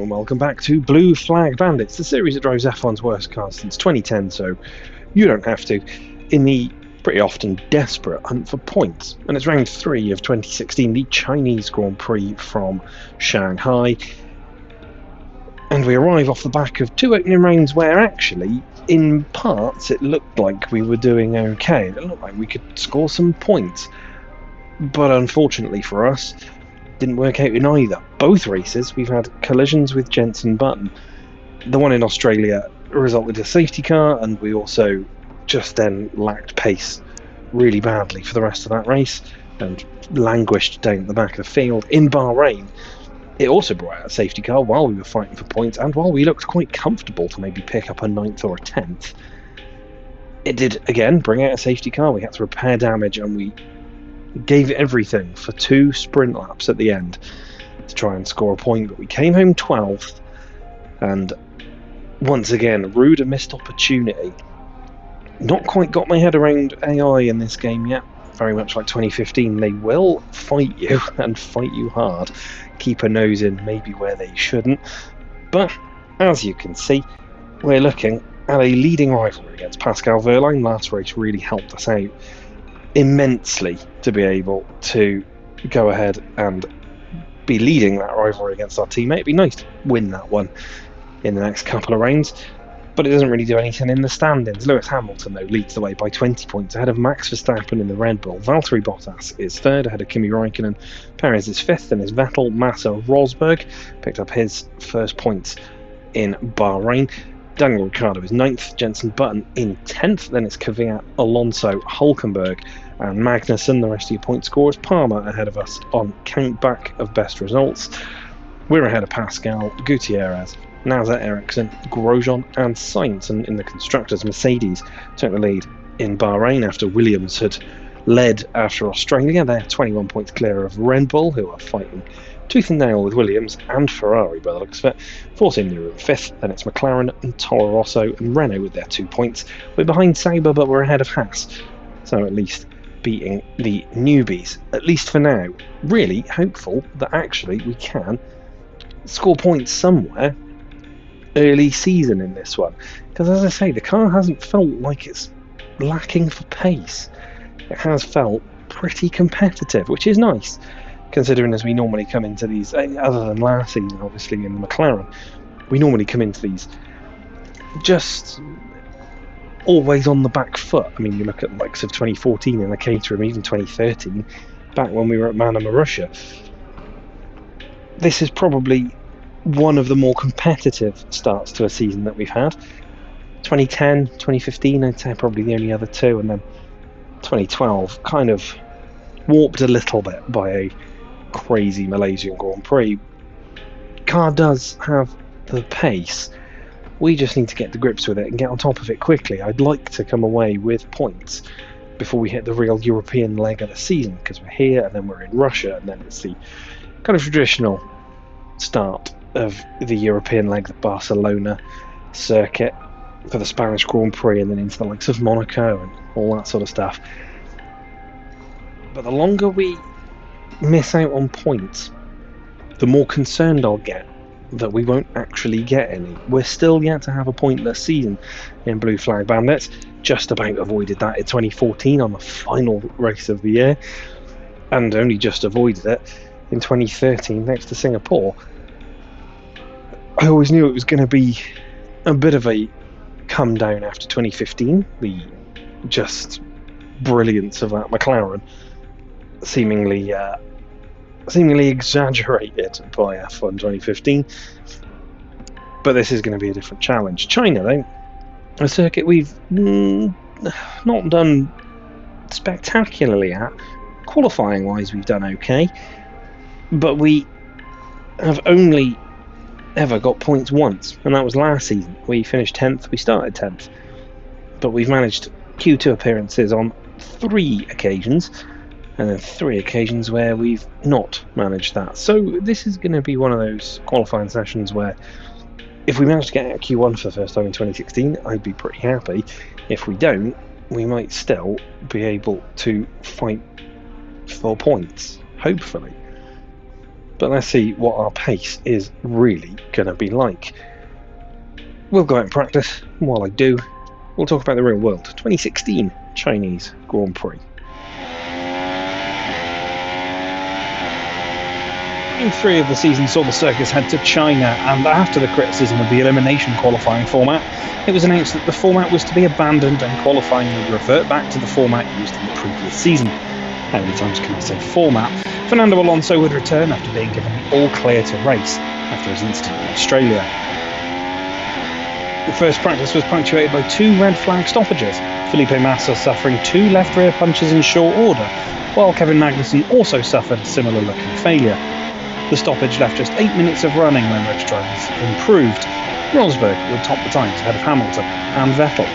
and welcome back to Blue Flag Bandits, the series that drives F1's worst cars since 2010, so you don't have to, in the pretty often desperate hunt for points. And it's round 3 of 2016, the Chinese Grand Prix from Shanghai, and we arrive off the back of 2 opening rounds where actually, in parts, it looked like we were doing okay. It looked like we could score some points, but unfortunately for us, didn't work out in either. Both races, we've had collisions with Jenson Button. The one in Australia resulted in a safety car, and we also just then lacked pace really badly for the rest of that race and languished down the back of the field. In Bahrain, it also brought out a safety car while we were fighting for points, and while we looked quite comfortable to maybe pick up a 9th or a 10th, it did again bring out a safety car. We had to repair damage, and we gave it everything for 2 sprint laps at the end to try and score a point, but we came home 12th, and once again, rude and missed opportunity. Not quite got my head around AI in this game yet. Very much like 2015, they will fight you and fight you hard. Keep a nose in maybe where they shouldn't. But as you can see, we're looking at a leading rivalry against Pascal Wehrlein. Last race really helped us out immensely to be able to go ahead and be leading that rivalry against our teammate. It'd be nice to win that one in the next couple of rounds, but it doesn't really do anything in the standings. Lewis Hamilton, though, leads the way by 20 points ahead of Max Verstappen in the Red Bull. Valtteri Bottas is 3rd ahead of Kimi Räikkönen. Perez is 5th, and is Vettel. Massa Rosberg picked up his first points in Bahrain. Daniel Ricciardo is 9th, Jenson Button in 10th, then it's Kvyat, Alonso, Hulkenberg and Magnussen. The rest of your point scorers, Palmer ahead of us on count back of best results. We're ahead of Pascal, Gutierrez, Nasser Ericsson, Grosjean and Sainz, and in the constructors, Mercedes took the lead in Bahrain after Williams had led after Australia. They're 21 points clear of Red Bull, who are fighting tooth and nail with Williams and Ferrari by the looks of it. Force India in 5th, then it's McLaren and Toro Rosso and Renault with their 2 points. We're behind Sauber, but we're ahead of Haas, so at least beating the newbies, at least for now. Really hopeful that actually we can score points somewhere early season in this one, because as I say, the car hasn't felt like it's lacking for pace. It has felt pretty competitive, which is nice, considering as we normally come into these, other than last season obviously in the McLaren, we normally come into these just always on the back foot. I mean, you look at the likes of 2014 in the Caterham, even 2013, back when we were at Manor, Russia. This is probably one of the more competitive starts to a season that we've had. 2010, 2015, I'd say probably the only other two, and then 2012 kind of warped a little bit by a crazy Malaysian Grand Prix. Car does have the pace. We just need to get to grips with it and get on top of it quickly. I'd like to come away with points before we hit the real European leg of the season, because we're here and then we're in Russia, and then it's the kind of traditional start of the European leg, the Barcelona circuit for the Spanish Grand Prix, and then into the likes of Monaco and all that sort of stuff. But the longer we miss out on points, the more concerned I'll get that we won't actually get any. We're still yet to have a pointless season in Blue Flag Bandits. Just about avoided that in 2014 on the final race of the year, and only just avoided it in 2013 next to Singapore. I always knew it was going to be a bit of a come down after 2015, the just brilliance of that McLaren seemingly exaggerated by F1 2015, but this is going to be a different challenge. China, though, a circuit we've not done spectacularly at. Qualifying wise, we've done okay, but we have only ever got points once, and that was last season. We finished 10th, we started 10th, but we've managed Q2 appearances on 3 occasions, and then 3 occasions where we've not managed that. So this is going to be one of those qualifying sessions where if we manage to get out of Q1 for the first time in 2016, I'd be pretty happy. If we don't, we might still be able to fight for points, hopefully. but let's see what our pace is really going to be like. We'll go out and practice, and while I do, we'll talk about the real world. 2016 Chinese Grand Prix. Game 3 of the season saw the circus head to China, and after the criticism of the elimination qualifying format, it was announced that the format was to be abandoned and qualifying would revert back to the format used in the previous season. How many times can I say format? Fernando Alonso would return after being given the all-clear to race after his incident in Australia. The first practice was punctuated by 2 red flag stoppages, Felipe Massa suffering 2 left rear punches in short order, while Kevin Magnussen also suffered a similar looking failure. The stoppage left just 8 minutes of running when Red drivers improved. Rosberg would top the times ahead of Hamilton and Vettel.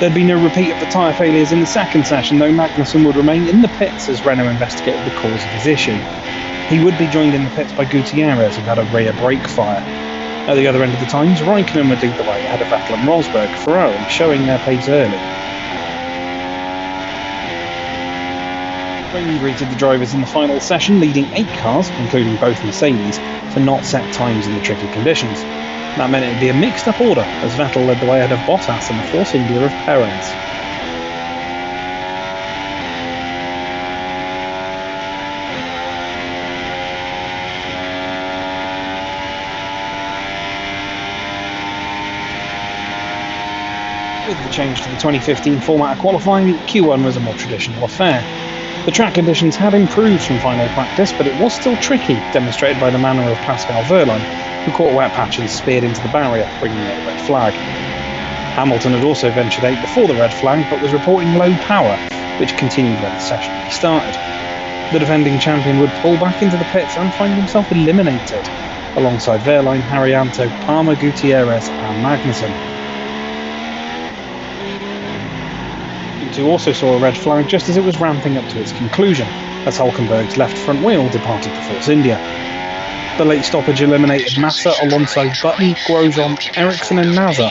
There'd be no repeat of the tyre failures in the second session, though Magnussen would remain in the pits as Renault investigated the cause of his issue. He would be joined in the pits by Gutierrez, who had a rear brake fire. At the other end of the times, Raikkonen would lead the way ahead of Vettel and Rosberg, Ferrari showing their pace early. Rain greeted the drivers in the final session, leading 8 cars, including both Mercedes, to not set times in the tricky conditions. That meant it would be a mixed-up order, as Vettel led the way ahead of Bottas and the Force India of Perez. With the change to the 2015 format of qualifying, Q1 was a more traditional affair. The track conditions had improved from final practice, but it was still tricky, demonstrated by the manner of Pascal Wehrlein, who caught a wet patch and speared into the barrier, bringing out a red flag. Hamilton had also ventured out before the red flag, but was reporting low power, which continued when the session restarted. The defending champion would pull back into the pits and find himself eliminated, alongside Wehrlein, Haryanto, Palmer, Gutierrez and Magnussen. Q2 also saw a red flag just as it was ramping up to its conclusion, as Hülkenberg's left front wheel departed the Force India. The late stoppage eliminated Massa, Alonso, Button, Grosjean, Ericsson and Nasser,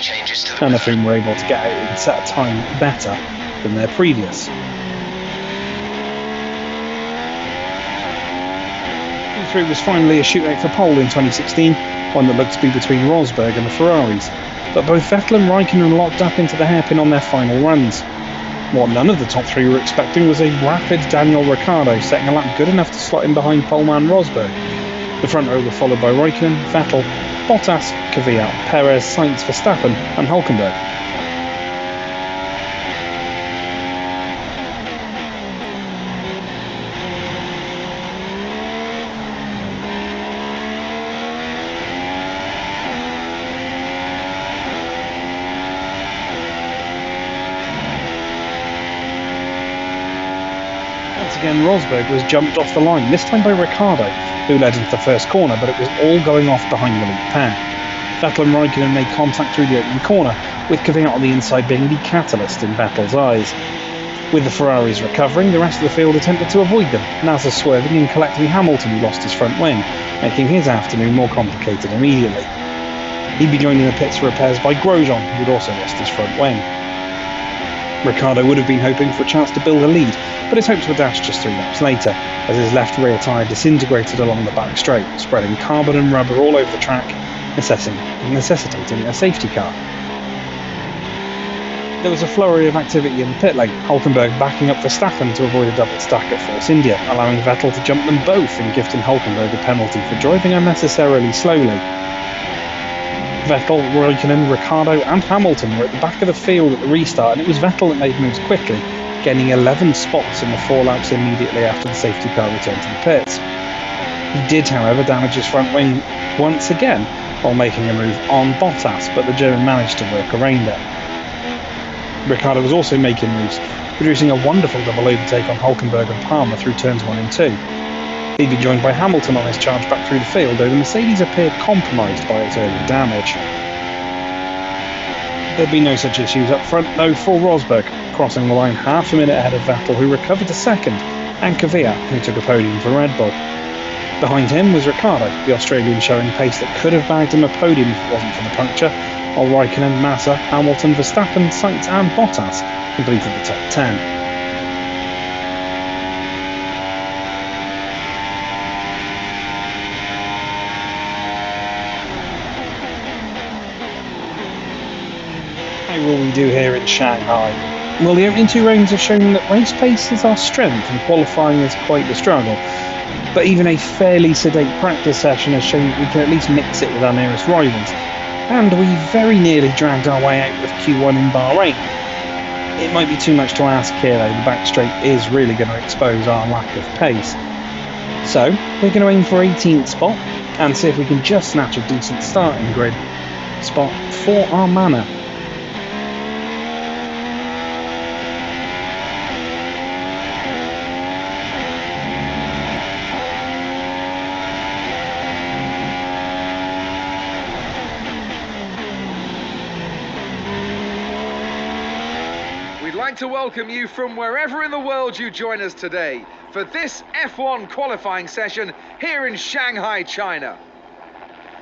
none of whom were able to get out and set a time better than their previous. Q3 was finally a shootout for pole in 2016, one that looked to be between Rosberg and the Ferraris, but both Vettel and Raikkonen locked up into the hairpin on their final runs. What none of the top 3 were expecting was a rapid Daniel Ricciardo setting a lap good enough to slot in behind poleman Rosberg. The front row were followed by Raikkonen, Vettel, Bottas, Kvyat, Perez, Sainz, Verstappen and Hülkenberg. Again, Rosberg was jumped off the line, this time by Ricciardo, who led into the first corner, but it was all going off behind the lead pair. Vettel and Raikkonen made contact through the opening corner, with Kvyat on the inside being the catalyst in Vettel's eyes. With the Ferraris recovering, the rest of the field attempted to avoid them, Nasser swerving and collectively Hamilton, who lost his front wing, making his afternoon more complicated immediately. He'd be joined in the pits for repairs by Grosjean, who had also lost his front wing. Ricciardo would have been hoping for a chance to build a lead, but his hopes were dashed just 3 laps later, as his left rear tyre disintegrated along the back straight, spreading carbon and rubber all over the track, necessitating a safety car. There was a flurry of activity in the pit lane, Hülkenberg backing up Verstappen to avoid a double stack at Force India, allowing Vettel to jump them both and gifting Hülkenberg a penalty for driving unnecessarily slowly. Vettel, Raikkonen, Ricciardo and Hamilton were at the back of the field at the restart, and it was Vettel that made moves quickly, gaining 11 spots in the 4 laps immediately after the safety car returned to the pits. He did, however, damage his front wing once again while making a move on Bottas, but the German managed to work around it. Ricciardo was also making moves, producing a wonderful double overtake on Hülkenberg and Palmer through turns 1 and 2. He'd be joined by Hamilton on his charge back through the field, though the Mercedes appeared compromised by its early damage. There'd be no such issues up front, though, for Rosberg, crossing the line half a minute ahead of Vettel, who recovered to second, and Kvyat, who took a podium for Red Bull. Behind him was Ricciardo, the Australian showing pace that could have bagged him a podium if it wasn't for the puncture, while Raikkonen, Massa, Hamilton, Verstappen, Sainz and Bottas completed the top 10. How will we do here in Shanghai? Well, the opening 2 rounds have shown that race pace is our strength and qualifying is quite the struggle. But even a fairly sedate practice session has shown that we can at least mix it with our nearest rivals. And we very nearly dragged our way out of Q1 in Bahrain. It might be too much to ask here though, the back straight is really going to expose our lack of pace. So, we're going to aim for 18th spot and see if we can just snatch a decent starting grid spot for our Manor. We'd like to welcome you from wherever in the world you join us today for this F1 qualifying session here in Shanghai, China.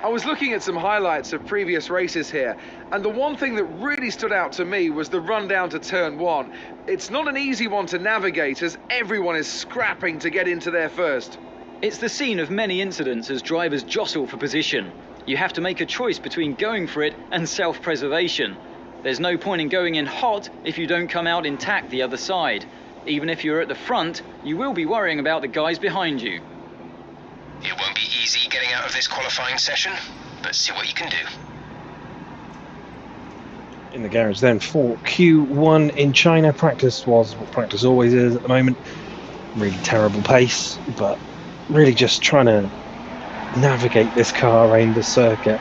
I was looking at some highlights of previous races here, and the one thing that really stood out to me was the run down to turn 1. It's not an easy one to navigate as everyone is scrapping to get into there first. It's the scene of many incidents as drivers jostle for position. You have to make a choice between going for it and self-preservation. There's no point in going in hot if you don't come out intact the other side. Even if you're at the front, you will be worrying about the guys behind you. It won't be easy getting out of this qualifying session, but see what you can do. In the garage then for Q1 in China. Practice was what practice always is at the moment. Really terrible pace, but really just trying to navigate this car around the circuit.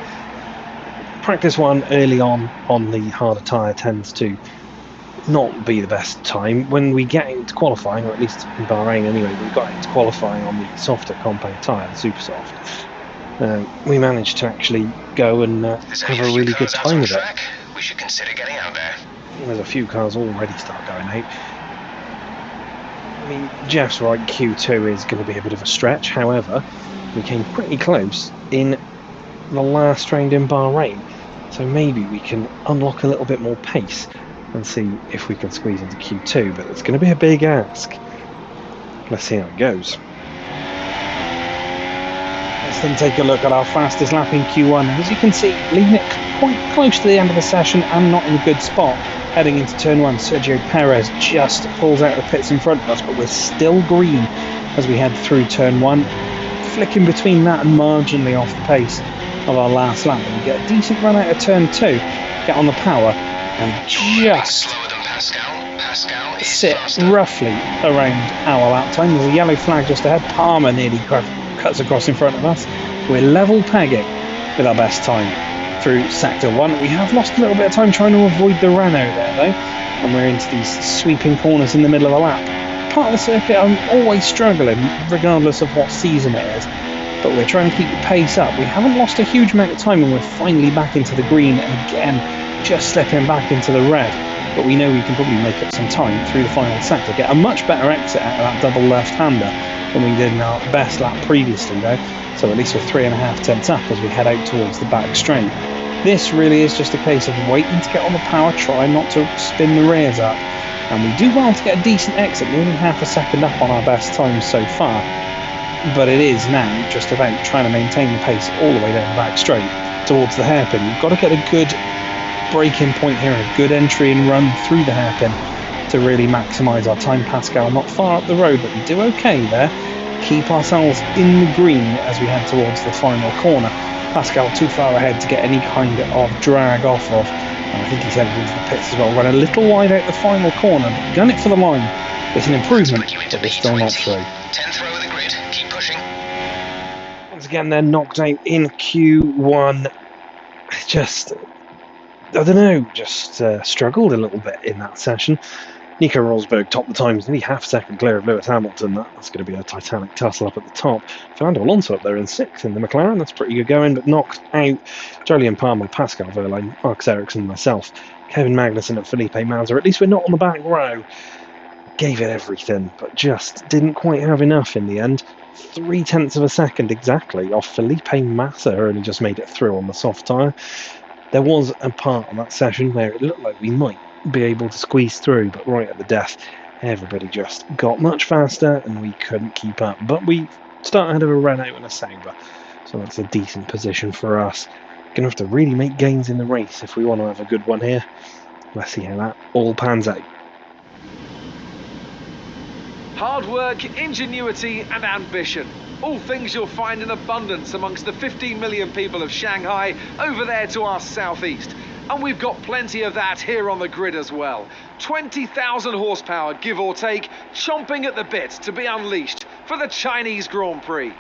Practice 1 early on the harder tyre tends to not be the best time. When we get into qualifying, or at least in Bahrain anyway, we got into qualifying on the softer compact tyre, the super soft. We managed to actually go and have a really good time with it. We should consider getting out there. There's a few cars already start going out. I mean, Jeff's right, Q2 is going to be a bit of a stretch. However, we came pretty close in the last round in Bahrain, so maybe we can unlock a little bit more pace and see if we can squeeze into Q2, but it's going to be a big ask. Let's see how it goes. Let's then take a look at our fastest lap in Q1. As you can see, leaving it quite close to the end of the session and not in a good spot. Heading into turn 1, Sergio Perez just pulls out of the pits in front of us, but we're still green as we head through turn 1, flicking between that and marginally off the pace of our last lap. And we get a decent run out of turn 2, get on the power, and just sit roughly around our lap time. There's a yellow flag just ahead. Palmer nearly cuts across in front of us. We're level pegging with our best time through sector 1. We have lost a little bit of time trying to avoid the Renault there though, and we're into these sweeping corners in the middle of the lap. Part of the circuit I'm always struggling, regardless of what season it is, but we're trying to keep the pace up. We haven't lost a huge amount of time and we're finally back into the green, and again just slipping back into the red, but we know we can probably make up some time through the final sector, get a much better exit out of that double left-hander than we did in our best lap previously though, so at least we're 3.5 tenths up as we head out towards the back straight. This really is just a case of waiting to get on the power, try not to spin the rears up, and we do well to get a decent exit, nearly half a second up on our best times so far, but it is now just about trying to maintain the pace all the way down the back straight towards the hairpin. You've got to get a good break-in point here, a good entry and run through the hairpin to really maximise our time. Pascal not far up the road, but we do okay there. Keep ourselves in the green as we head towards the final corner. Pascal too far ahead to get any kind of drag off of, and I think he's headed into the pits as well. Run a little wide out the final corner, but gun it for the line. It's an improvement, but we're still not through. 10th row of the grid, keep pushing. Once again, they're knocked out in Q1. Just, I don't know, just struggled a little bit in that session. Nico Rosberg topped the times, nearly half a second clear of Lewis Hamilton. That's going to be a titanic tussle up at the top. Fernando Alonso up there in 6th in the McLaren. That's pretty good going, but knocked out Jolyon Palmer, Pascal Wehrlein, Marcus Ericsson, myself, Kevin Magnussen and Felipe Massa. At least we're not on the back row. Gave it everything, but just didn't quite have enough in the end. 0.3 of a second exactly off Felipe Massa, who only just made it through on the soft tyre. There was a part of that session where it looked like we might be able to squeeze through, but right at the death, everybody just got much faster and we couldn't keep up. But we start ahead of a Renault and a Sauber, so that's a decent position for us. Gonna have to really make gains in the race if we want to have a good one here. let's see how that all pans out. Hard work, ingenuity and ambition. All things you'll find in abundance amongst the 15 million people of Shanghai over there to our southeast. And we've got plenty of that here on the grid as well. 20,000 horsepower, give or take, chomping at the bit to be unleashed for the Chinese Grand Prix.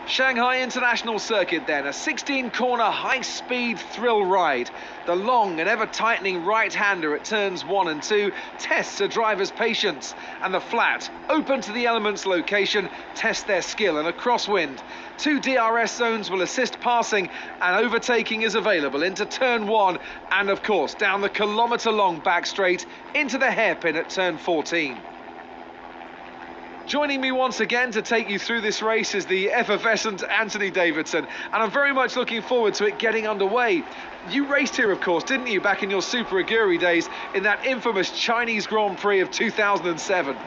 Shanghai International Circuit then, a 16-corner high-speed thrill ride. The long and ever-tightening right-hander at turns 1 and 2 tests a driver's patience, and the flat, open to the elements location, tests their skill in a crosswind. 2 DRS zones will assist passing, and overtaking is available into turn 1, and of course down the kilometre-long back straight into the hairpin at turn 14. Joining me once again to take you through this race is the effervescent Anthony Davidson, and I'm very much looking forward to it getting underway. You raced here, of course, didn't you, back in your Super Aguri days in that infamous Chinese Grand Prix of 2007?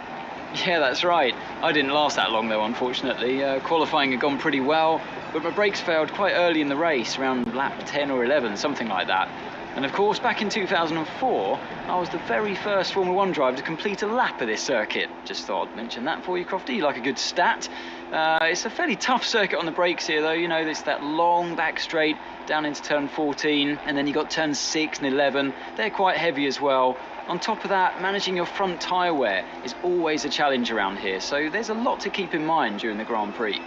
Yeah, that's right. I didn't last that long though, unfortunately. Qualifying had gone pretty well, but my brakes failed quite early in the race, around lap 10 or 11, something like that. And of course, back in 2004, I was the very first Formula 1 driver to complete a lap of this circuit. Just thought I'd mention that for you, Crofty. You like a good stat. It's a fairly tough circuit on the brakes here, though. You know, there's that long back straight down into turn 14, and then you got turns 6 and 11. They're quite heavy as well. On top of that, managing your front tyre wear is always a challenge around here, so there's a lot to keep in mind during the Grand Prix.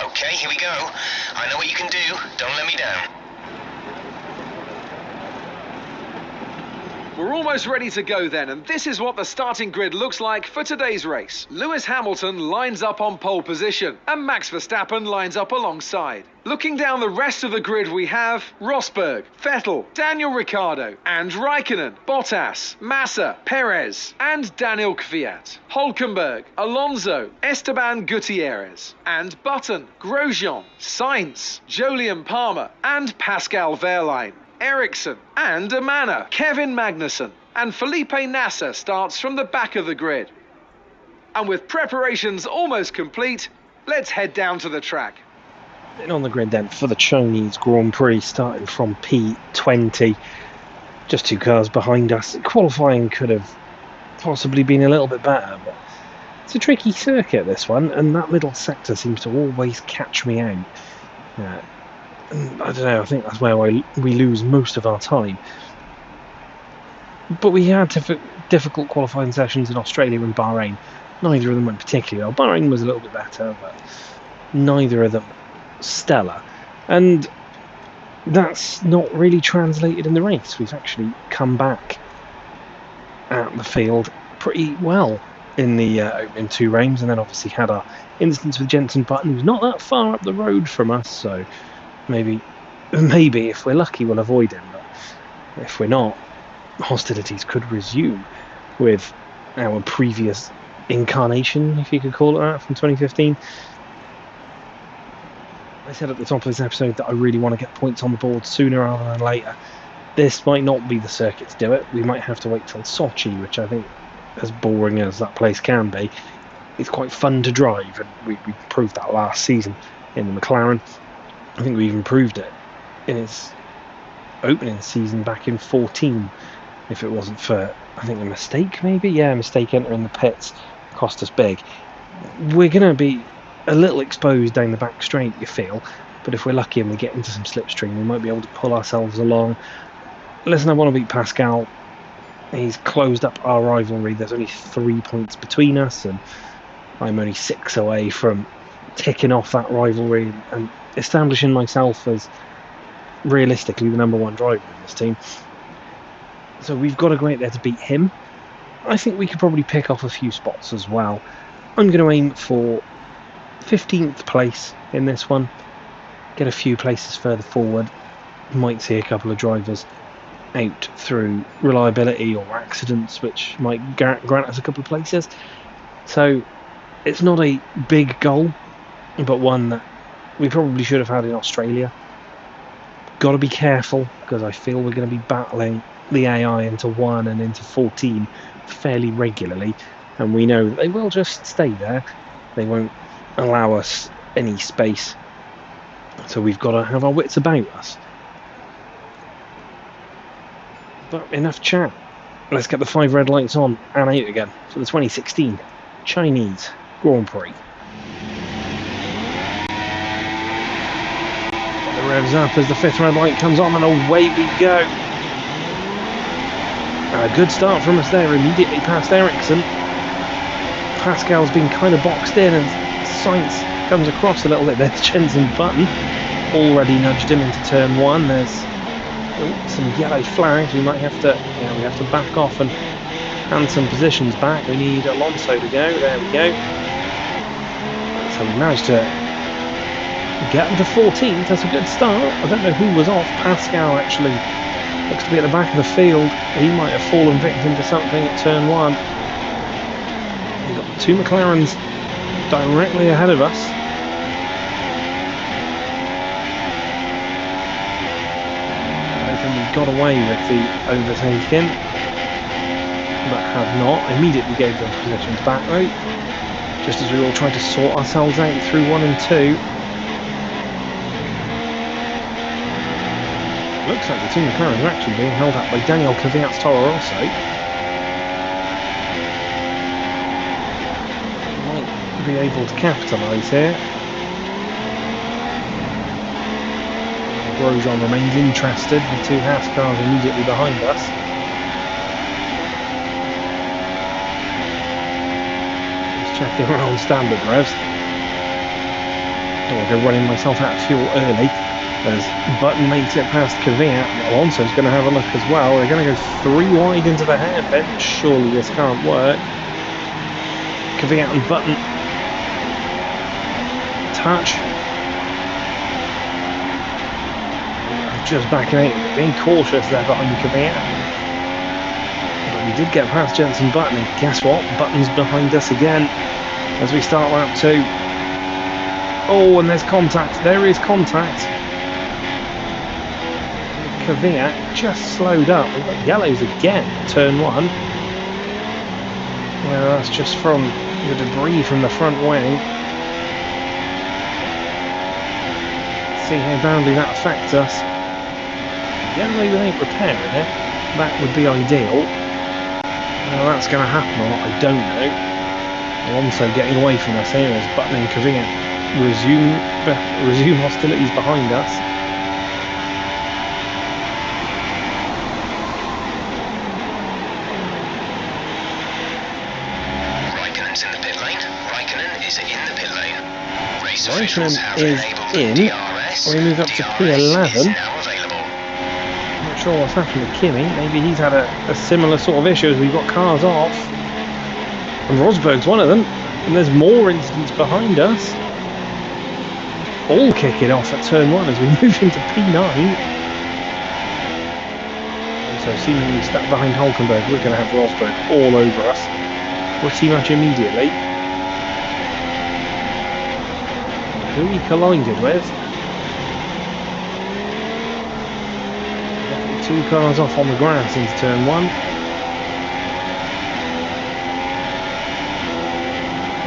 Okay, here we go. I know what you can do. Don't let me down. We're almost ready to go then, and this is what the starting grid looks like for today's race. Lewis Hamilton lines up on pole position, and Max Verstappen lines up alongside. Looking down the rest of the grid, we have Rosberg, Vettel, Daniel Ricciardo, and Raikkonen, Bottas, Massa, Perez, and Daniel Kvyat. Hülkenberg, Alonso, Esteban Gutierrez, and Button, Grosjean, Sainz, Jolyon Palmer, and Pascal Wehrlein. Ericsson and Manor, Kevin Magnussen, and Felipe Nasser starts from the back of the grid. And with preparations almost complete, let's head down to the track. And on the grid then for the Chinese Grand Prix, starting from P20, just 2 cars behind us. Qualifying could have possibly been a little bit better, but it's a tricky circuit, this one, and that middle sector seems to always catch me out. I don't know, I think that's where we lose most of our time. But we had difficult qualifying sessions in Australia and Bahrain. Neither of them went particularly well. Bahrain was a little bit better, but neither of them stellar. And that's not really translated in the race. We've actually come back at the field pretty well in the opening 2 rounds, and then obviously had our instance with Jenson Button, who's not that far up the road from us, so maybe if we're lucky we'll avoid him, but if we're not, hostilities could resume with our previous incarnation, if you could call it that, from 2015. I said at the top of this episode that I really want to get points on the board sooner rather than later. This might not be the circuit to do it. We might have to wait till Sochi, which I think, as boring as that place can be, it's quite fun to drive, and we proved that last season in the McLaren. I think we even proved it in its opening season back in 14, if it wasn't for, I think, a mistake maybe? Yeah, a mistake entering the pits cost us big. We're going to be a little exposed down the back straight, you feel, but if we're lucky and we get into some slipstream, we might be able to pull ourselves along. Listen, I want to beat Pascal. He's closed up our rivalry. There's only 3 points between us, and I'm only 6 away from ticking off that rivalry and establishing myself as realistically the #1 driver in this team. So we've got to go out there to beat him. I think we could probably pick off a few spots as well. I'm going to aim for 15th place in this one, get a few places further forward. Might see a couple of drivers out through reliability or accidents, which might grant us a couple of places. So it's not a big goal, but one that we probably should have had in Australia. Got to be careful, because I feel we're going to be battling the AI into 1 and into 14 fairly regularly, and we know that they will just stay there. They won't allow us any space, so we've got to have our wits about us. But enough chat. Let's get the 5 red lights on and out again for the 2016 Chinese Grand Prix. The revs up as the 5th red light comes on, and away we go. A good start from us there, immediately past Ericsson. Pascal's been kind of boxed in, and Sainz comes across a little bit. There's Jensen Button, already nudged him into turn 1. There's some yellow flags. We might have to, we have to back off and hand some positions back. We need Alonso to go. There we go. So we managed to get him to 14th. That's a good start. I don't know who was off. Pascal actually looks to be at the back of the field. He might have fallen victim to something at turn 1. We've got 2 McLarens directly ahead of us. Got away with the overtaking, but have not. Immediately gave them positions back though, just as we all tried to sort ourselves out through 1 and 2. Looks like the 2 McLarens are actually being held up by Daniel Kvyat's Toro Rosso. Might be able to capitalise here. Grosjean remains interested, the 2 Haas cars immediately behind us. Just checking around standard revs. Don't want to go running myself out of fuel early. As Button makes it past Kvyat, Alonso's going to have a look as well. They're going to go 3 wide into the hairpin. Surely this can't work. Kvyat and Button touch. Just backing out, being cautious there behind Kvyat. But we did get past Jensen Button, and guess what? Button's behind us again as we start lap 2. Oh, and there's contact. There is contact. Kvyat just slowed up. We've got yellows again at turn 1. Well, that's just from the debris from the front wing. See how badly that affects us. Yellow without repairing it, that would be ideal. Now that's going to happen or not, I don't know. Alonso getting away from us here as Button and Kvyat resume hostilities behind us. Raikkonen's in the pit lane. Raikkonen is in the pit lane. Race Raikkonen officials have is enabled in. the DRS. We move up to DRS is P11. now available. Not sure what's happened to Kimi. Maybe he's had a similar sort of issue as we've got cars off. And Rosberg's one of them. And there's more incidents behind us. All kicking off at turn 1 as we move into P9. So seemingly stuck behind Hulkenberg. We're going to have Rosberg all over us pretty much immediately. Who he collided with? 2 cars off on the grass into turn 1.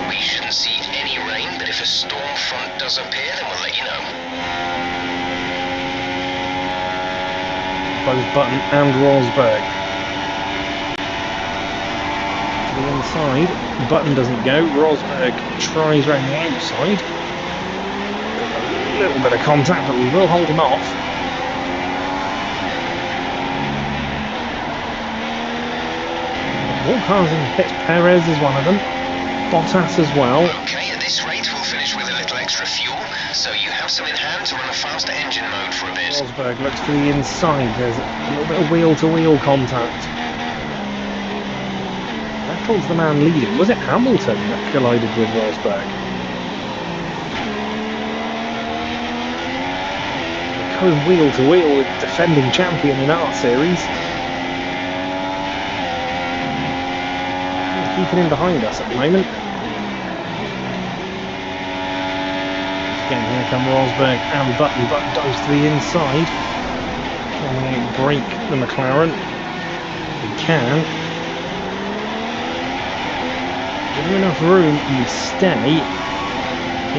We shouldn't see any rain, but if a storm front does appear, then we'll let you know. Both Button and Rosberg. To the inside, Button doesn't go. Rosberg tries round the outside. A little bit of contact, but we will hold him off. More cars in the pits. Perez is one of them. Bottas as well. Okay, at this rate, we'll finish with a little extra fuel, so you have some in hand to run a faster engine mode for a bit. Rosberg looks to the inside. There's a little bit of wheel-to-wheel contact. Vettel's the man leading. Was it Hamilton that collided with Rosberg? Going wheel-to-wheel with defending champion in our series. Keeping him behind us at the moment. Again, here come Rosberg and Button. Button dives to the inside. Trying to break the McLaren. We can. Give him enough room and we stay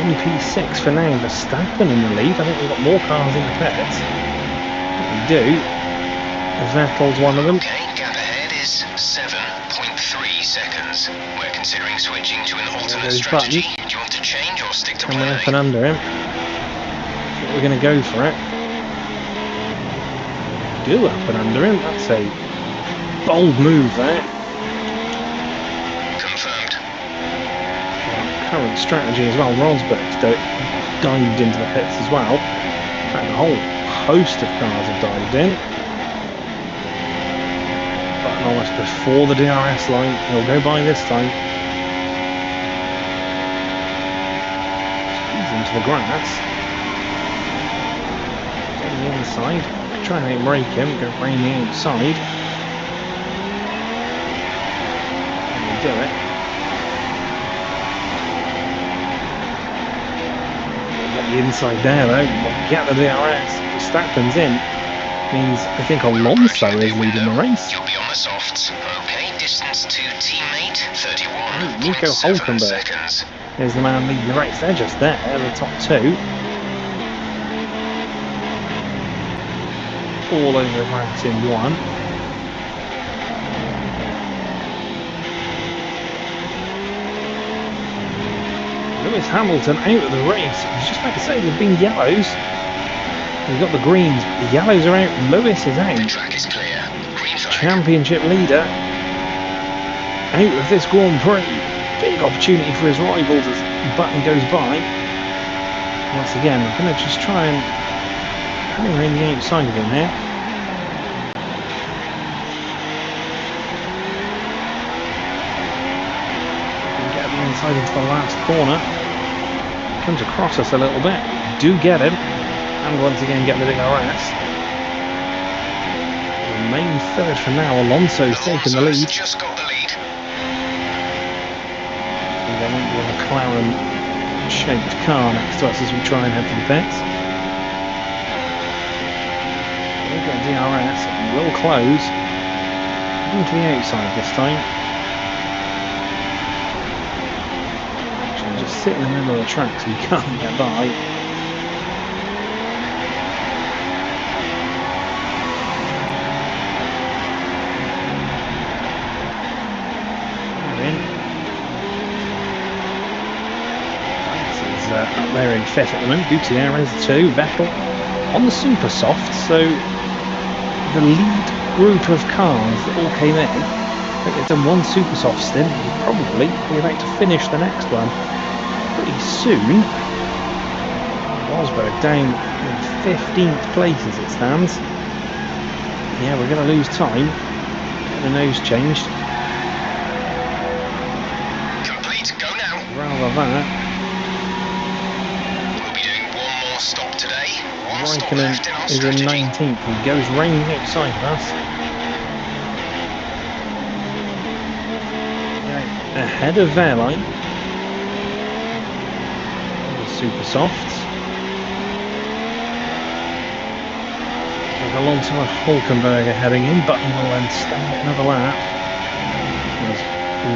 in P6 for now. Verstappen in the lead. I think we've got more cars in the pits. We do. Vettel's one of them. Okay, gap ahead is 7.3 seconds. We're considering switching to an alternate goes strategy. Button. Do you want to change or stick to Coming plan up A? and under him. I think we're going to go for it. Do up and under him. That's a bold move there. Confirmed. Current strategy as well. Rosberg's dived into the pits as well. In fact, a whole host of cars have dived in. Button almost before the DRS line. He'll go by this time. He's into the grass. Getting the inside. Trying to brake him. Go round the outside. And we do it. Get the inside there though. Get the DRS. Verstappen's in. Means I think Alonso is leading the race. You'll be on the softs. Okay, distance to teammate 31.7 Nico Hulkenberg. seconds. There's the man leading the race. They're just there, the top two. All over the grass in one. Lewis Hamilton out of the race. I was just about to say there's been yellows. We've got the greens, but the yellows are out. Lewis is out. The track is clear. Green flag. Championship leader out of this Grand Prix. Big opportunity for his rivals as Button goes by. Once again, I'm going to just try and hang around the outside of him here. Get the inside into the last corner. Comes across us a little bit. Do get him. And once again get the DRS. Remain third for now. Alonso's taking the lead. Just got the lead. And then into a McLaren-shaped car next to us as we try and head for the pits. We'll get DRS. We'll close. Into the outside this time. Actually, just sit in the middle of the track so we can't get by. Up there in fifth at the moment. Gutierrez 2, Vettel on the super soft, so the lead group of cars that all came in, I think they've done one super soft stint, and probably be about to finish the next one pretty soon. Rosberg down in 15th place as it stands. Yeah, we're going to lose time. Get the nose changed. Complete. Go now. Rather that. Stop today. Raikkonen is in 19th. He goes round outside of us. Yeah, ahead of Wehrlein. The super softs. With Alonso and Hulkenberg heading in, Button will then stand another lap. There's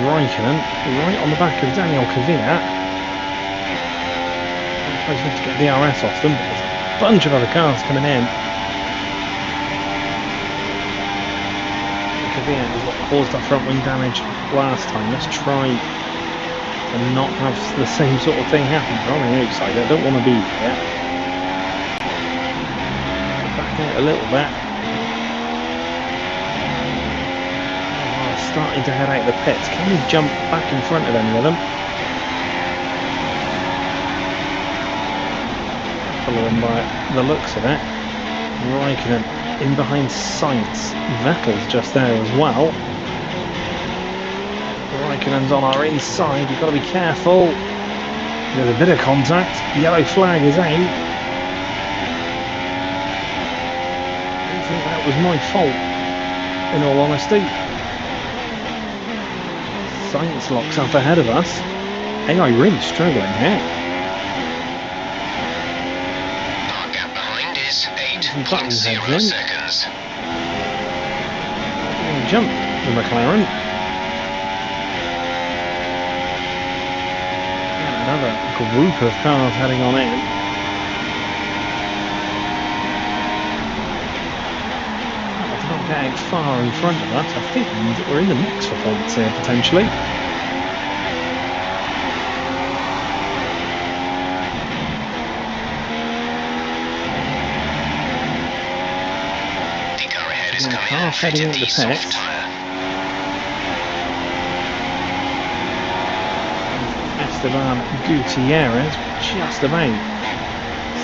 Raikkonen right on the back of Daniel Kvyat. To get the DRS off them, but there's a bunch of other cars coming in. Kvyat is what caused our front wing damage last time. Let's try and not have the same sort of thing happen. We're on the outside, I don't want to be here. Back out a little bit. Oh, starting to head out the pits. Can we jump back in front of any of them? Following by the looks of it. Raikkonen in behind Sainz. Vettel's just there as well. Raikkonen's on our inside. We've got to be careful. There's a bit of contact. Yellow flag is out. I don't think that was my fault, in all honesty. Sainz locks up ahead of us. AI really struggling here. 8.0 seconds. Jump the McLaren. Another group of cars heading on in. getting far in front of us. I think we're in the mix for points here, potentially. The car ahead is coming Car in, heading fitted into the pits. soft tyre. Esteban Gutierrez just about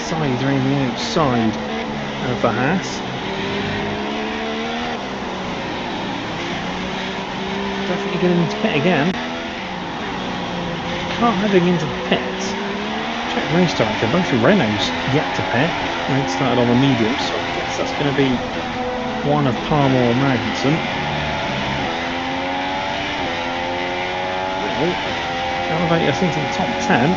sidering the outside of the Haas. Definitely getting into pit again. Car heading into the pits. Check race director, both Renaults yet to pit. They started on the medium, so I guess that's going to be one of Palmer or Magnussen. Well, elevate us into the top 10.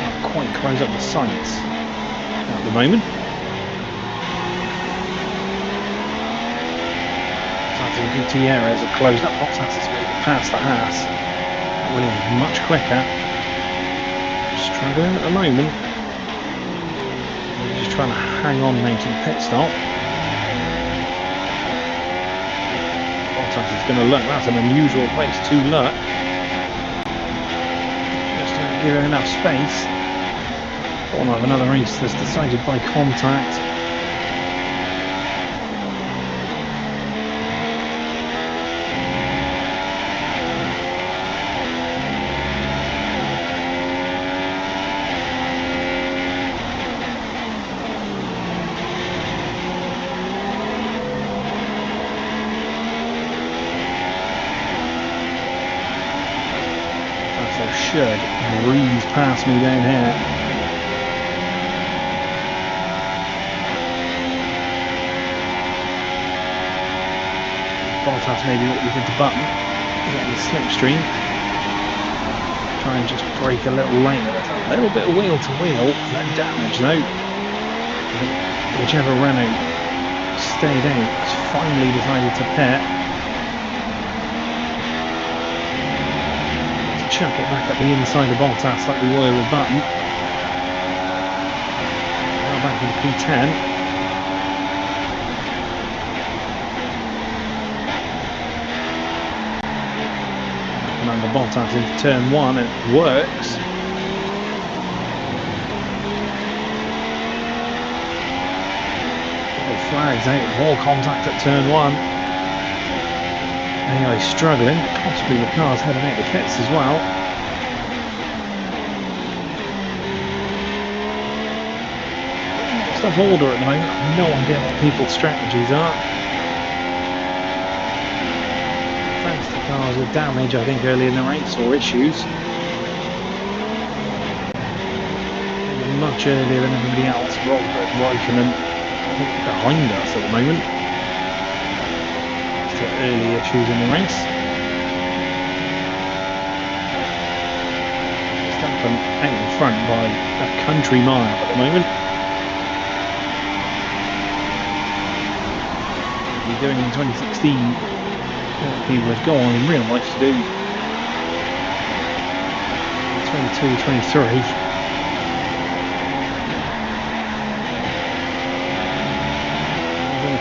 Not quite close up the sights at the moment. Gutierrez have closed up. Bottas is moving past the Haas. Williams much quicker. Struggling at the moment. Just trying to hang on now to the pit stop. Bottas is going to look. That's an unusual place to look. Just to give her enough space. Don't have another race that's decided by contact. Should breeze past me down here. Bottas maybe what we did the button, getting the slipstream. Try and just break a little later. A little bit of wheel to wheel, no damage though. Whichever Renault stayed out has finally decided to pit. Chuck it back at the inside of Bottas like we were with Button. Now back into P10. And under Bottas into turn 1 and it works. Flags out, more contact at turn 1. AI struggling, possibly the car's heading out the pits as well. Stuff order at the moment, I have no idea what people's strategies are. Thanks to cars with damage, I think, early in the race or issues. Much earlier than everybody else. Rosberg, Raikkonen, I think, behind us at the moment. Early issues in the race. Verstappen out in front by a country mile at the moment. We're doing in 2016 what people would go on in real life to do. 22, 23.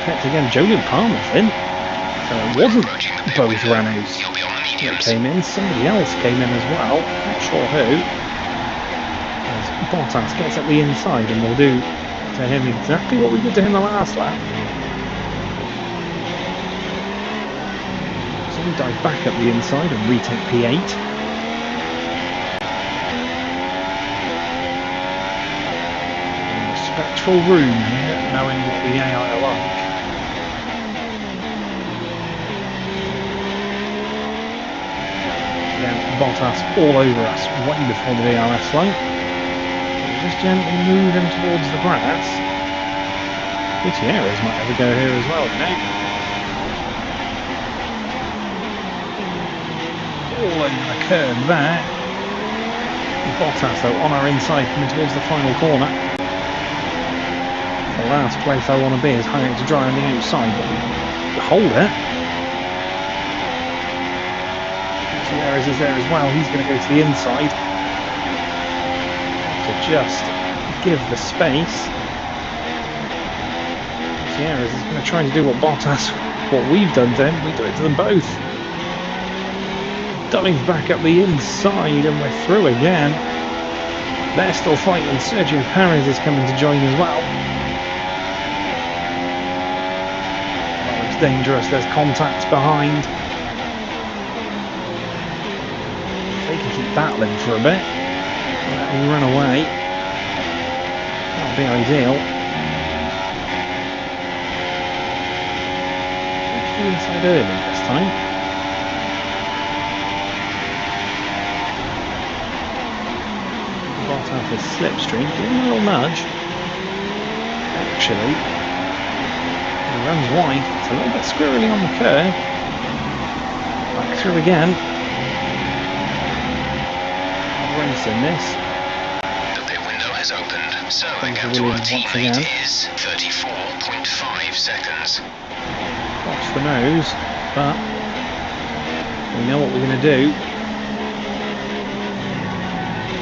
Pits again. Julian Palmer's in. So it wasn't both Renaults that came in, somebody else came in as well, not sure who. As Bottas gets at the inside and we'll do to him exactly what we did to him the last lap. So we dive back up the inside and retake P8. In the spectral room here, knowing what the AI are like. Bottas all over us way before the DRS line. We'll just gently move him towards the grass. Gutierrez might have a go here as well, you know. All over the curve there. Bottas though on our inside coming towards the final corner. The last place I want to be is hanging to dry on the outside, but we hold it. Gutierrez is there as well, he's going to go to the inside. So to just give the space. Gutierrez is going to try to do what we've done to him. We do it to them both. Dive back up the inside and we're through again. They're still fighting. Sergio Perez is coming to join as well. That looks dangerous. There's contact behind. They can keep battling for a bit. Let him run away. That would be ideal. Inside early this time. Bottas is slipstream, give him a little nudge. Actually, he runs wide. It's a little bit squirrely on the curve. Back through again. Race in this. The pit window has opened, so the gap to our teammate is 34.5 seconds. Off the nose, but we know what we're going to do.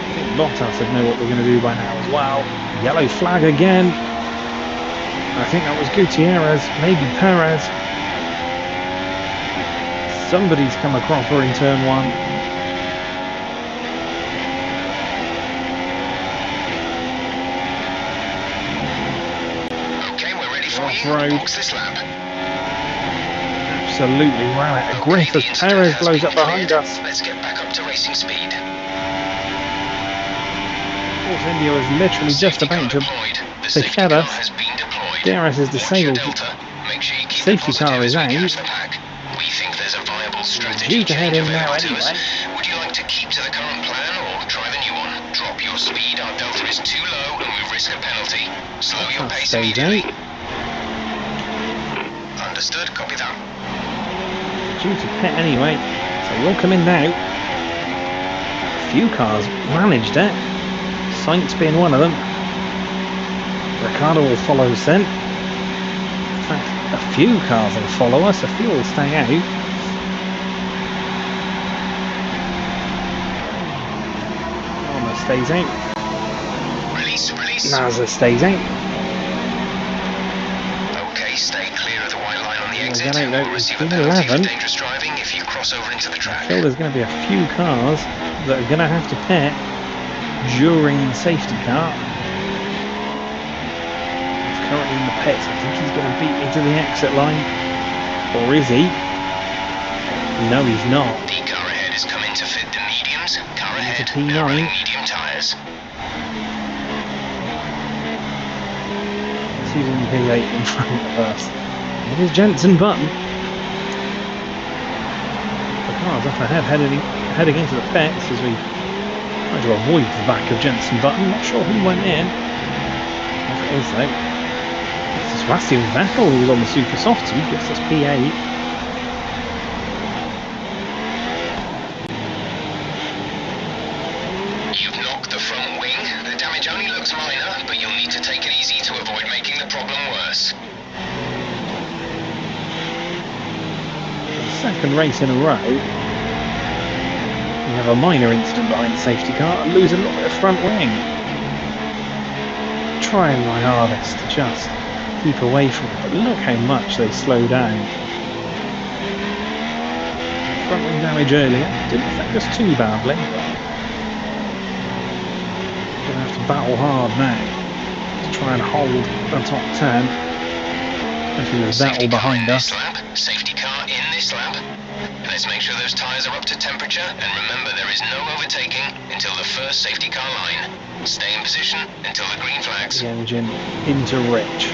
I think Bottas would know what we're going to do by now as well. Yellow flag again. I think that was Gutierrez, maybe Perez. Somebody's come a cropper in turn one. Okay, we're ready for Off-road. Box this lap. Absolutely ran out of grip as Perez blows up behind us. Let's get back up to racing speed. Force India was literally just about to pick at us. DRS is disabled. Safety car is out. We think there's a viable strategy Due to head in now to us. anyway. Would you like to keep to the current plan or try the new one? Drop your speed, our delta is too low and we risk a penalty. Slow your pace Stays immediately. out. Understood, copy that. Due to pit anyway, so we'll come in now. A few cars managed it. Sainz being one of them. Ricardo will follow scent. In fact, a few cars will follow us, a few will stay out. Armour stays out. Release. Nasa stays out. Okay, stay clear of the white line on the exit. Get out now. We'll receive a Team penalty for 11. dangerous driving if you cross over into the I track. feel there's going to be a few cars that are going to have to pit during the safety car. He's currently in the pits. I think he's going to beat me to the exit line. Or is he? No, he's not. The car ahead is coming to fit the mediums. Car ahead, P9. now running medium tyres. He's in P8 in front of us. It is Jensen Button. The car's up ahead, heading into the pits as we try to avoid the back of Jensen Button. Not sure who went in. If it is though. This is Sebastian Vettel who was on the Super Softy, gives us P8. You've knocked the front wing. The damage only looks minor, but you'll need to take it easy to avoid making the problem worse. Second race in a row. We have a minor incident behind the safety car and lose a little bit of front wing. Trying my hardest to just keep away from it, but look how much they slow down. Front wing damage earlier didn't affect us too badly. Gonna have to battle hard now to try and hold the top 10. Especially with Vettel behind us. Safety car in this lap. Let's make sure those tyres are up to temperature, and remember there is no overtaking until the first safety car line. Stay in position until the green flags. The engine into Rich.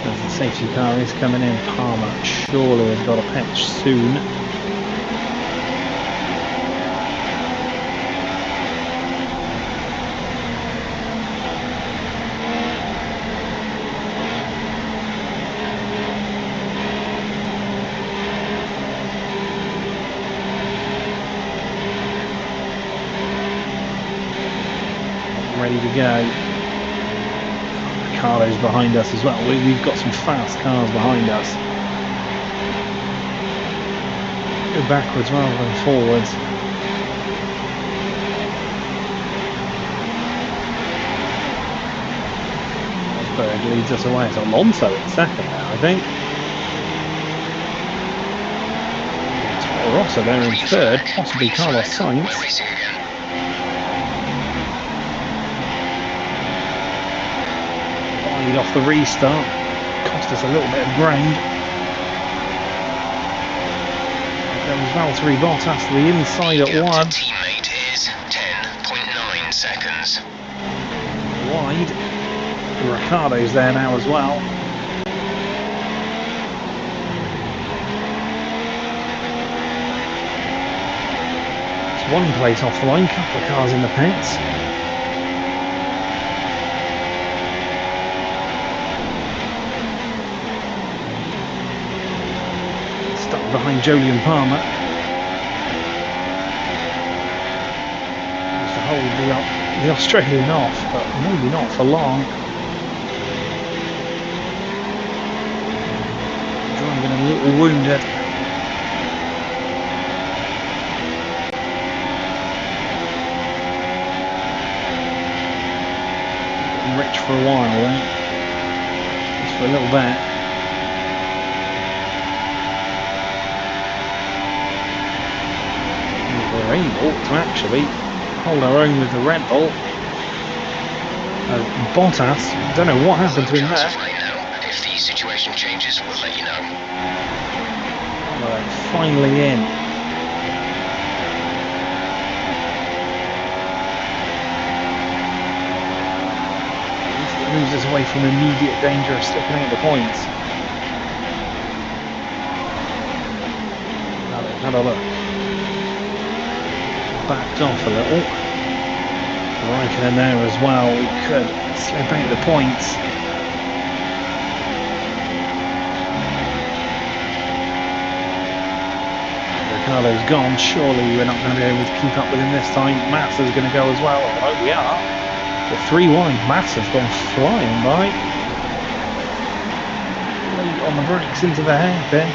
As the safety car is coming in, Palmer surely has got a pitch soon. Ready to go. Ricardo's behind us as well. We've got some fast cars behind us. Go backwards rather than forwards. leads us away. It's Alonso in second now, I think. Rossa there in third, possibly Carlos Sainz. We're racing again. Wide off the restart, cost us a little bit of ground. There was Valtteri Bottas to the inside at one. Teammate is 10.9 seconds. Wide. Ricciardo's there now as well. It's one place off the line, couple of cars in the pits. Stuck behind Jolyon Palmer. Just to hold the Australian off, but maybe not for long. Driving a little wounded. Rich for a while then. Just for a little bit. We're able to actually hold our own with the Red Bull. Bottas, don't know what happened to him there. If the situation changes, we'll let you know. We're finally in. Moves us away from immediate danger of slipping out the points. Have a look. Backed off a little. Raikkonen there as well. We could slip out the points. Ricciardo's gone. Surely we're not going to be able to keep up with him this time. Massa's going to go as well. I hope we are. The 3 wide, Massa's gone flying by. Late on the brakes into the hairpin.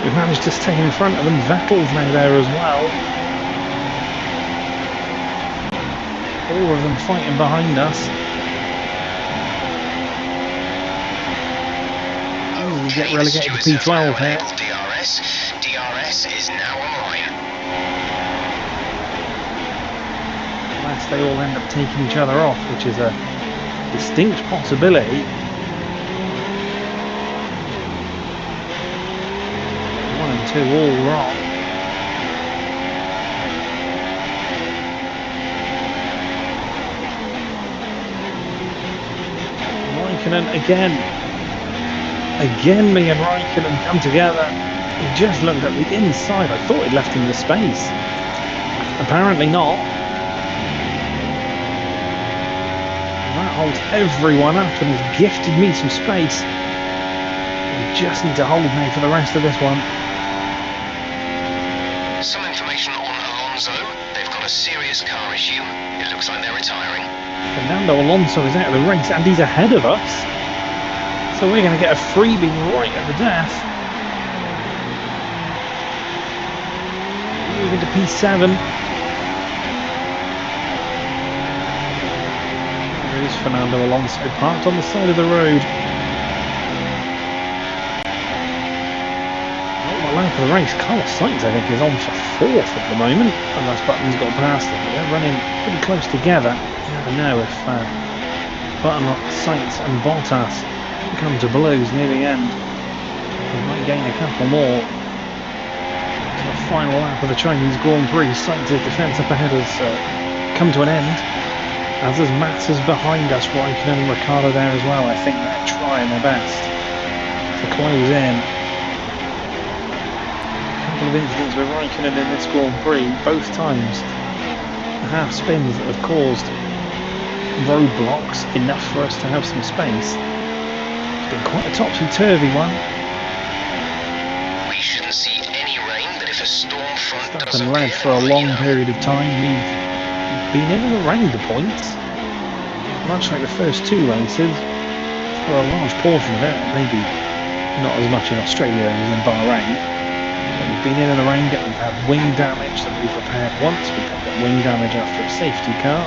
We've managed to stay in front of them. Vettel's now there as well. All of them fighting behind us. Oh, we get relegated to P12 here. DRS is now online. Unless they all end up taking each other off, which is a distinct possibility. 1 and 2 all wrong. Raikkonen again. Again, me and Raikkonen come together. He just looked at the inside. I thought he'd left him the space. Apparently not. That holds everyone up and has gifted me some space. We just need to hold now for the rest of this one. Some information on Alonso. They've got a serious car issue. It looks like they're retiring. Fernando Alonso is out of the race and he's ahead of us. So we're going to get a freebie right at the death. Moving to P7. There is Fernando Alonso parked on the side of the road. On the lap of the race, Carlos Sainz I think is on for 4th at the moment, unless Button's got past him. They're running pretty close together. You never know if Button, Sainz and Bottas come to blows near the end. We might gain a couple more. To the final lap of the Chinese Grand Prix, Sainz's defence up ahead has come to an end. As is Massa's behind us, Raikkonen and Ricciardo there as well. I think they're trying their best to close in. A couple of incidents with Raikkonen in this Grand Prix, both times the half spins that have caused roadblocks enough for us to have some space. It's been quite a topsy-turvy one. We shouldn't see any rain, but if a storm front does And led for a long period of time. We've been in and around the points, much like the first 2 races, for a large portion of it, maybe not as much in Australia as in Bahrain. But we've been in and around it. We've had wing damage that we've repaired once. We've had wing damage after a safety car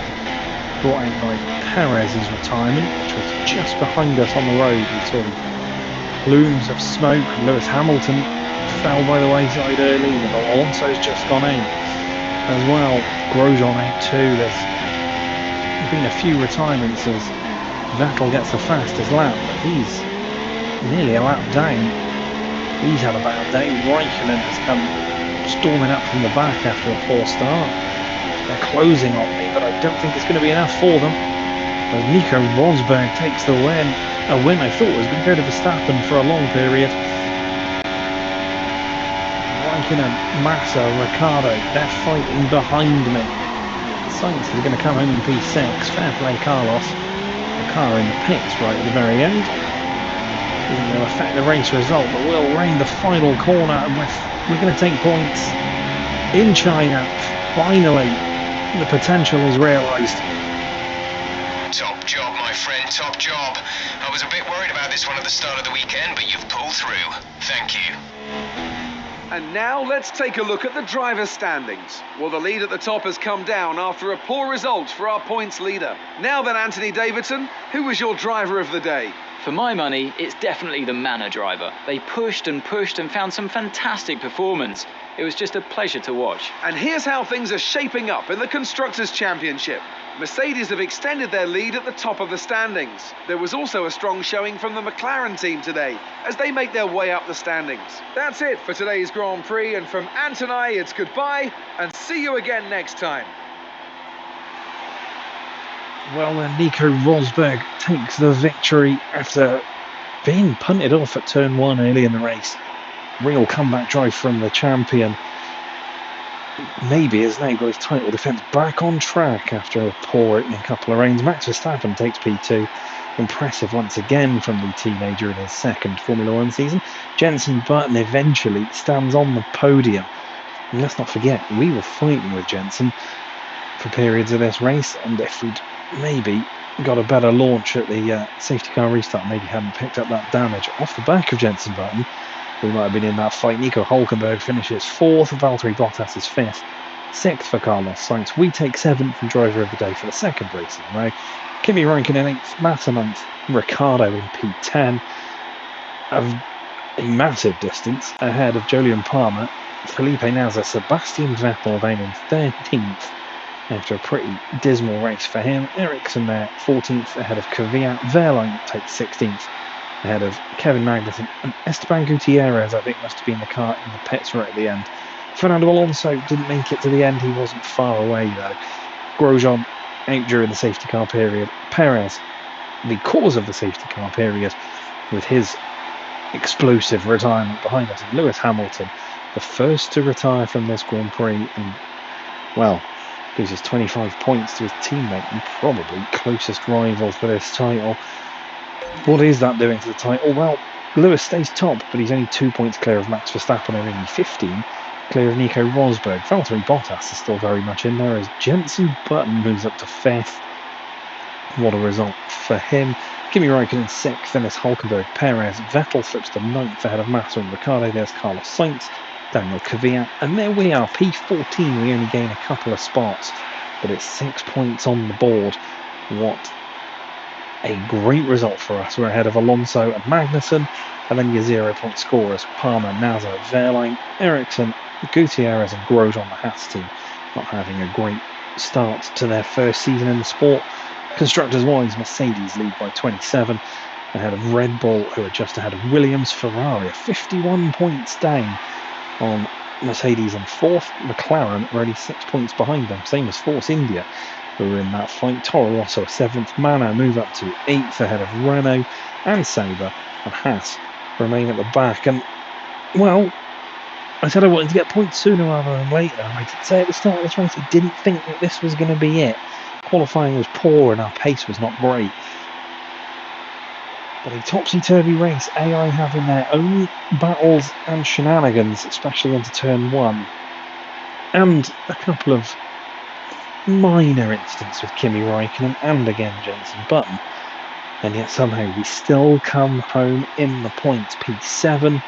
brought out by Perez's retirement, which was just behind us on the road. We saw plumes of smoke. Lewis Hamilton fell by the wayside early. Alonso's just gone out as well. Grosjean out too. There's been a few retirements as Vettel gets the fastest lap, but he's nearly a lap down. He's had a bad day. Raikkonen has come storming up from the back after a poor start. They're closing on me, but I don't think it's going to be enough for them. As Nico Rosberg takes the win, a win I thought was going to go to Verstappen for a long period. Raikkonen, Massa, Ricciardo, they're fighting behind me. Sainz is going to come home in P6. Fair play, Carlos. The car in the pits right at the very end. Isn't going to affect the race result, but we'll round the final corner and we're going to take points in China. Finally, the potential is realised. Top job, my friend, top job. I was a bit worried about this one at the start of the weekend, but you've pulled through. Thank you. And now let's take a look at the driver's standings. Well, the lead at the top has come down after a poor result for our points leader. Now then, Anthony Davidson, who was your driver of the day? For my money, it's definitely the Manor driver. They pushed and found some fantastic performance. It was just a pleasure to watch. And here's how things are shaping up in the Constructors' Championship. Mercedes have extended their lead at the top of the standings. There was also a strong showing from the McLaren team today as they make their way up the standings. That's it for today's Grand Prix, and from Ant and I, it's goodbye and see you again next time. Well, then Nico Rosberg takes the victory after being punted off at turn 1 early in the race. Real comeback drive from the champion. Maybe has now got his title defence back on track after a poor opening couple of rounds. Max Verstappen takes P2. Impressive once again from the teenager in his second Formula 1 season. Jenson Button eventually stands on the podium. And let's not forget, we were fighting with Jenson for periods of this race, and if we'd maybe got a better launch at the safety car restart, maybe hadn't picked up that damage off the back of Jenson Button, we might have been in that fight. Nico Hülkenberg finishes 4th, Valtteri Bottas is 5th, 6th for Carlos Sainz. We take 7th and driver of the day for the second race in a row. Kimi Raikkonen 8th, Massa 9th, Ricciardo in P10, a massive distance ahead of Jolyon Palmer, Felipe Nasr, Sebastian Vettel down in 13th after a pretty dismal race for him. Ericsson there 14th ahead of Kvyat. Wehrlein takes 16th ahead of Kevin Magnussen, and Esteban Gutierrez I think must have been the car in the pits right at the end. Fernando Alonso didn't make it to the end, he wasn't far away though. Grosjean out during the safety car period. Perez, the cause of the safety car period, with his explosive retirement behind us. And Lewis Hamilton, the first to retire from this Grand Prix, and well, loses 25 points to his teammate and probably closest rival for this title. What is that doing to the title? Well, Lewis stays top, but he's only 2 points clear of Max Verstappen and only 15 clear of Nico Rosberg. Valtteri Bottas is still very much in there as Jenson Button moves up to 5th. What a result for him. Kimi Raikkonen 6th, then it's Hülkenberg, Perez. Vettel slips to 9th ahead of Massa and Ricciardo. There's Carlos Sainz, Daniel Kvyat, and there we are, P14. We only gain a couple of spots, but it's 6 points on the board. What a great result for us. We're ahead of Alonso and Magnussen, and then your 0 point scorers: Palmer, Nasr, Wehrlein, Ericsson, Gutierrez and Grosjean, the Haas team, not having a great start to their first season in the sport. Constructors wise, Mercedes lead by 27 ahead of Red Bull, who are just ahead of Williams. Ferrari are 51 points down on Mercedes in 4th. McLaren are only 6 points behind them, same as Force India, who are in that fight. Toro Rosso 7th, Manor move up to 8th ahead of Renault and Sauber, and Haas remain at the back. And well, I said I wanted to get points sooner rather than later. I did say at the start of this race I didn't think that this was going to be it. Qualifying was poor and our pace was not great. But a topsy-turvy race, AI having their own battles and shenanigans, especially into turn 1. And a couple of minor incidents with Kimi Raikkonen and again Jenson Button. And yet somehow we still come home in the points. P7.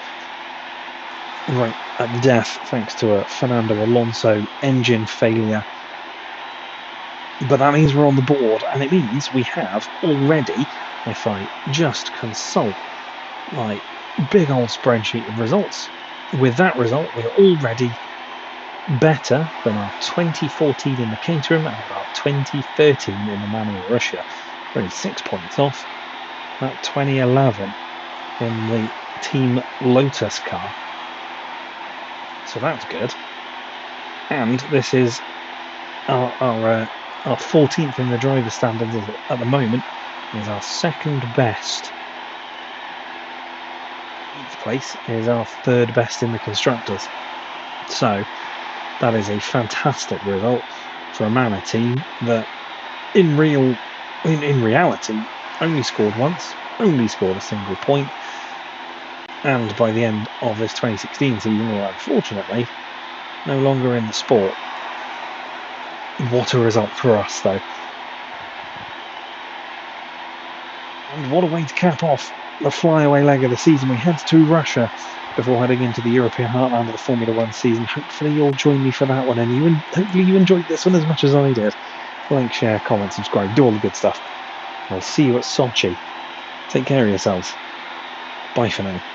Right at death, thanks to a Fernando Alonso engine failure. But that means we're on the board, and it means we have already, if I just consult my big old spreadsheet of results, with that result we're already better than our 2014 in the Caterham and our 2013 in the Manor of Russia. We're only 6 points off that 2011 in the Team Lotus car. So that's good. And this is our 14th in the driver standards at the moment, is our second best. 8th place is our third best in the constructors. So that is a fantastic result for a Manor team that in reality only scored once, only scored a single point, and by the end of this 2016 season were unfortunately no longer in the sport. What a result for us though. And what a way to cap off the flyaway leg of the season. We head to Russia before heading into the European heartland of the Formula One season. Hopefully you'll join me for that one, and hopefully you enjoyed this one as much as I did. Like, share, comment, subscribe, do all the good stuff. I'll see you at Sochi. Take care of yourselves. Bye for now.